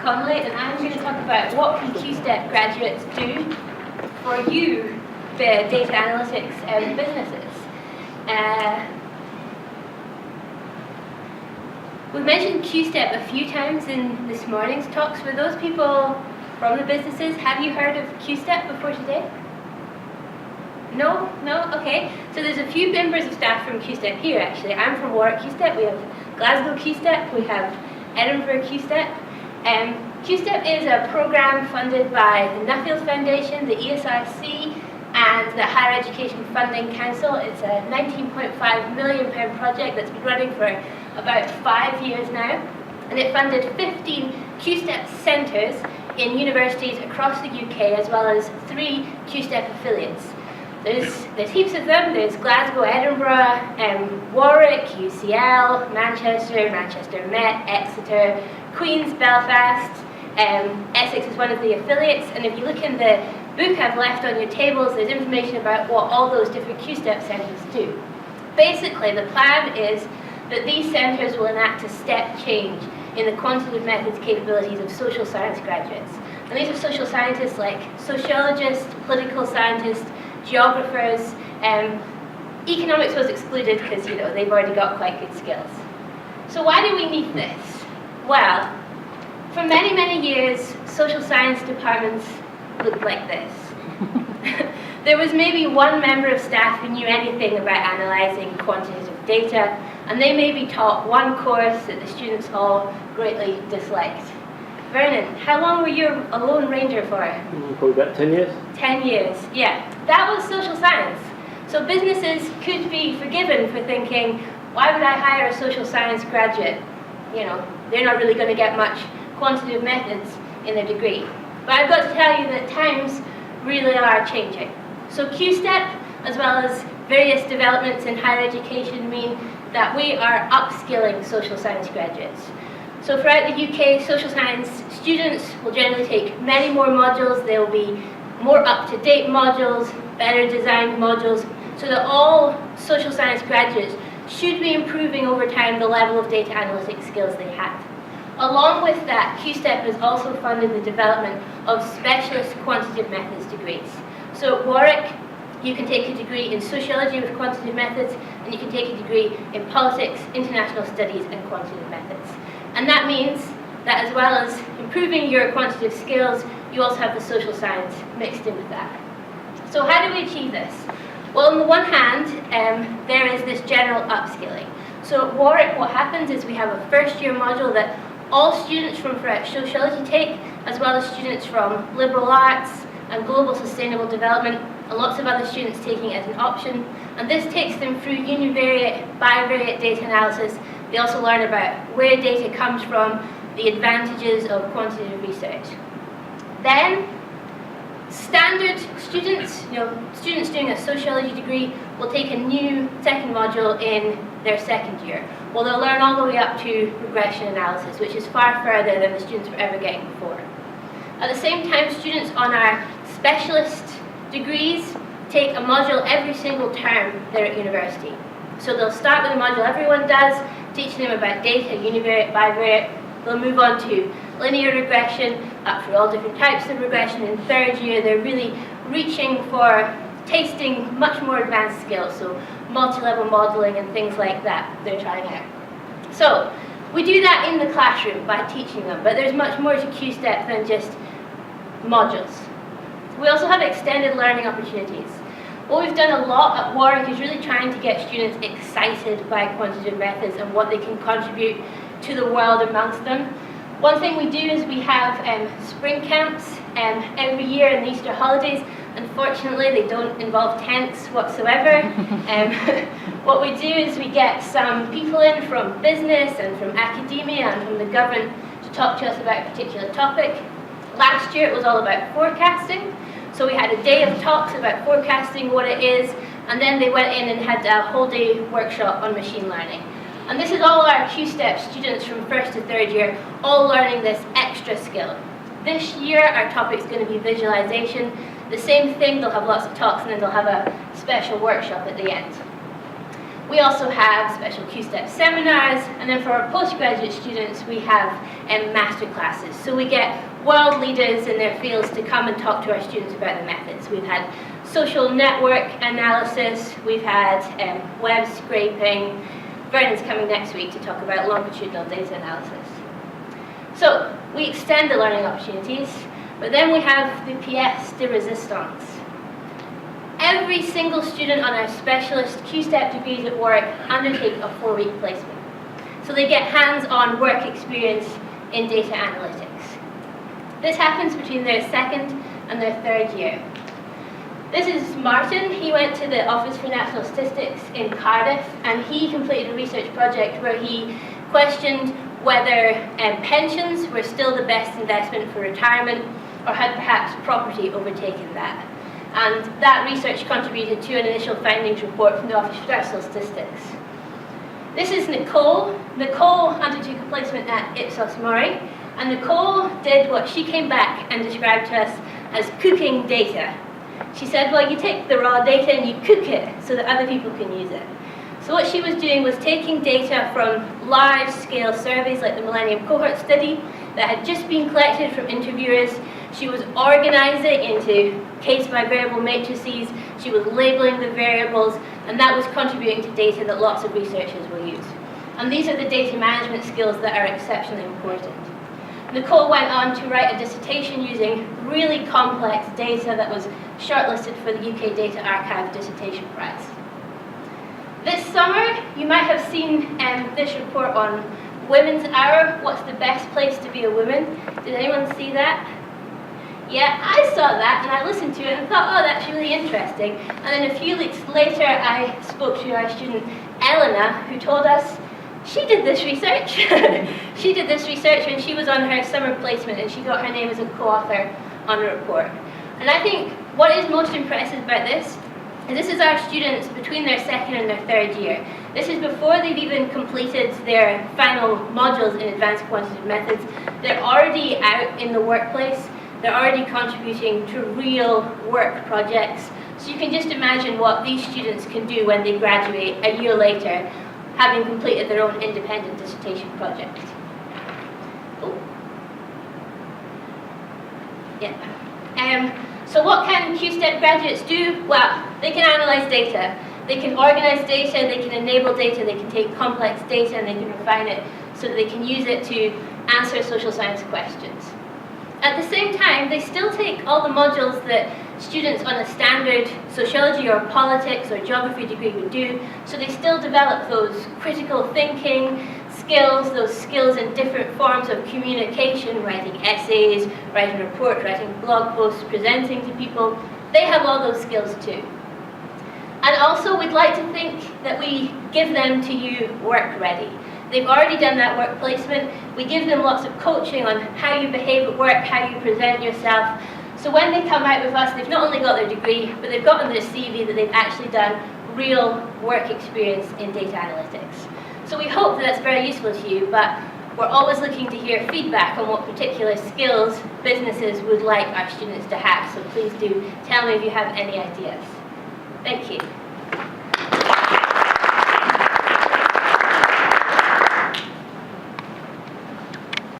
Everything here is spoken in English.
Connelly, and I'm going to talk about what can QStep graduates do for you, the data analytics businesses. We've mentioned QStep a few times in this morning's talks. For those people from the businesses, have you heard of QStep before today? No? No? Okay. So there's a few members of staff from QStep here, actually. I'm from Warwick QStep, we have Glasgow QStep, we have Edinburgh QStep. QStep is a program funded by the Nuffield Foundation, the ESRC, and the Higher Education Funding Council. It's a £19.5 million project that's been running for about 5 years now. And it funded 15 QStep centres in universities across the UK, as well as 3 QStep affiliates. There's heaps of them. There's Glasgow, Edinburgh, Warwick, UCL, Manchester, Manchester Met, Exeter, Queen's, Belfast. Essex is one of the affiliates, and if you look in the book I've left on your tables, there's information about what all those different QStep centres do. Basically, the plan is that these centres will enact a step change in the quantitative methods capabilities of social science graduates. And these are social scientists like sociologists, political scientists, geographers. Economics was excluded because, you know, they've already got quite good skills. So why do we need this? Well, for many, many years, social science departments looked like this. There was maybe one member of staff who knew anything about analysing quantitative data, and they maybe taught one course that the students all greatly disliked. Vernon, how long were you a Lone Ranger for? Probably about 10 years. 10 years, yeah. That was social science. So businesses could be forgiven for thinking, why would I hire a social science graduate? You know, they're not really going to get much quantitative methods in their degree. But I've got to tell you that times really are changing. So QStep, as well as various developments in higher education, mean that we are upskilling social science graduates. So throughout the UK, social science students will generally take many more modules. There will be more up-to-date modules, better designed modules, so that all social science graduates should be improving over time the level of data analytics skills they have. Along with that, QStep has also funded the development of specialist quantitative methods degrees. So at Warwick, you can take a degree in sociology with quantitative methods, and you can take a degree in politics, international studies, and quantitative methods. And that means that as well as improving your quantitative skills, you also have the social science mixed in with that. So how do we achieve this? Well, on the one hand, there is this general upskilling. So at Warwick, what happens is we have a first-year module that all students from throughout sociology take, as well as students from liberal arts and global sustainable development, and lots of other students taking it as an option. And this takes them through univariate, bivariate data analysis. They also learn about where data comes from, the advantages of quantitative research. Then, standard students, students doing a sociology degree will take a new second module in their second year. Well, they'll learn all the way up to regression analysis, which is far further than the students were ever getting before. At the same time, students on our specialist degrees take a module every single term they're at university. So they'll start with a module everyone does, teaching them about data, univariate, bivariate. They'll move on to linear regression, up through all different types of regression. In third year, they're really reaching for tasting much more advanced skills, so multi-level modeling and things like that they're trying out. So we do that in the classroom by teaching them, but there's much more to QStep than just modules. We also have extended learning opportunities. What we've done a lot at Warwick is really trying to get students excited by quantitative methods and what they can contribute to the world amongst them. One thing we do is we have spring camps every year in the Easter holidays. Unfortunately, they don't involve tents whatsoever. What we do is we get some people in from business and from academia and from the government to talk to us about a particular topic. Last year it was all about forecasting. So we had a day of talks about forecasting, what it is, and then they went in and had a whole day workshop on machine learning. And this is all our QStep students from first to third year, all learning this extra skill. This year our topic is going to be visualization. The same thing, they'll have lots of talks and then they'll have a special workshop at the end. We also have special QStep seminars, and then for our postgraduate students, we have master classes. So we get world leaders in their fields to come and talk to our students about the methods. We've had social network analysis, we've had web scraping. Vernon's coming next week to talk about longitudinal data analysis. So we extend the learning opportunities, but then we have the pièce de résistance. Every single student on our specialist QStep degrees at work undertake a 4-week placement. So they get hands-on work experience in data analytics. This happens between their second and their third year. This is Martin. He went to the Office for National Statistics in Cardiff, and he completed a research project where he questioned whether pensions were still the best investment for retirement, or had perhaps property overtaken that. And that research contributed to an initial findings report from the Office for National Statistics. This is Nicole. Nicole undertook a placement at Ipsos Mori, and Nicole did what she came back and described to us as cooking data. She said, well, you take the raw data and you cook it so that other people can use it. So what she was doing was taking data from large-scale surveys like the Millennium Cohort Study that had just been collected from interviewers. She was organizing into case-by-variable matrices. She was labeling the variables, and that was contributing to data that lots of researchers will use. And these are the data management skills that are exceptionally important. Nicole went on to write a dissertation using really complex data that was shortlisted for the UK Data Archive Dissertation Prize. This summer, you might have seen this report on Women's Hour, what's the best place to be a woman? Did anyone see that? Yeah, I saw that and I listened to it and thought, oh, that's really interesting. And then a few weeks later, I spoke to our student, Elena, who told us she did this research. She did this research when she was on her summer placement, and she got her name as a co-author on the report. And I think what is most impressive about this is our students between their second and their third year. This is before they've even completed their final modules in advanced quantitative methods. They're already out in the workplace. They're already contributing to real work projects. So you can just imagine what these students can do when they graduate a year later, having completed their own independent dissertation project. Oh. Yeah. So what can QStep graduates do? Well, they can analyze data. They can organize data, they can enable data, they can take complex data and they can refine it so that they can use it to answer social science questions. At the same time, they still take all the modules that students on a standard sociology or politics or geography degree would do, so they still develop those critical thinking skills, those skills in different forms of communication, writing essays, writing reports, writing blog posts, presenting to people. They have all those skills too. And also, we'd like to think that we give them to you work ready. They've already done that work placement. We give them lots of coaching on how you behave at work, how you present yourself. So when they come out with us, they've not only got their degree, but they've got on their CV that they've actually done real work experience in data analytics. So we hope that that's very useful to you, but we're always looking to hear feedback on what particular skills businesses would like our students to have. So please do tell me if you have any ideas. Thank you.